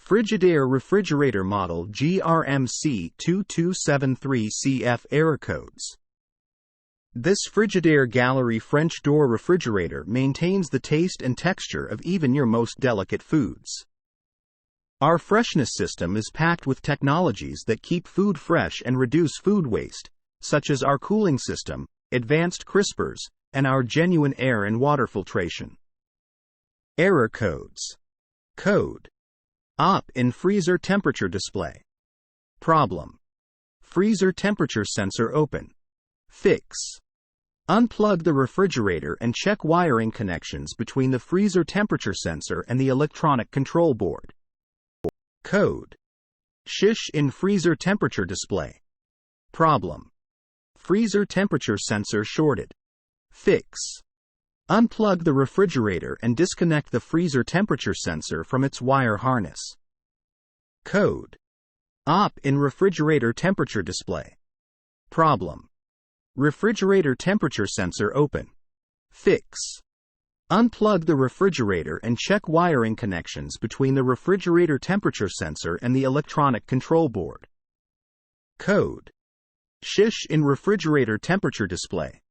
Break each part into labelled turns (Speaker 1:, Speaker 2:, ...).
Speaker 1: Frigidaire refrigerator model GRMC2273CF error codes. This Frigidaire Gallery French door refrigerator maintains the taste and texture of even your most delicate foods. Our freshness system is packed with technologies that keep food fresh and reduce food waste, such as our cooling system, advanced crispers, and our genuine air and water filtration. Error codes. Code: OP in freezer temperature display. Problem: freezer temperature sensor open. Fix: unplug the refrigerator and check wiring connections between the freezer temperature sensor and the electronic control board. Code: shish in freezer temperature display. Problem: freezer temperature sensor shorted. Fix: unplug the refrigerator and disconnect the freezer temperature sensor from its wire harness. Code: OP in refrigerator temperature display. Problem: refrigerator temperature sensor open. Fix: unplug the refrigerator and check wiring connections between the refrigerator temperature sensor and the electronic control board. Code: shish in refrigerator temperature display.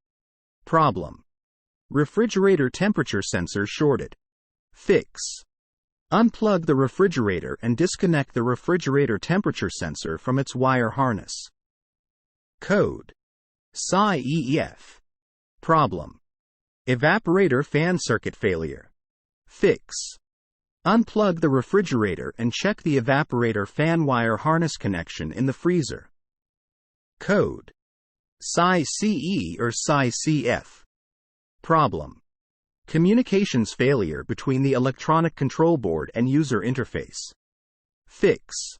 Speaker 1: Problem: refrigerator temperature sensor shorted. Fix: unplug the refrigerator and disconnect the refrigerator temperature sensor from its wire harness. Code: CEF. Problem: evaporator fan circuit failure. Fix: unplug the refrigerator and check the evaporator fan wire harness connection in the freezer. Code: CE or CF. Problem: communications failure between the electronic control board and user interface. Fix: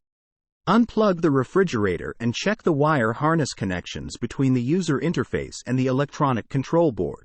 Speaker 1: unplug the refrigerator and check the wire harness connections between the user interface and the electronic control board.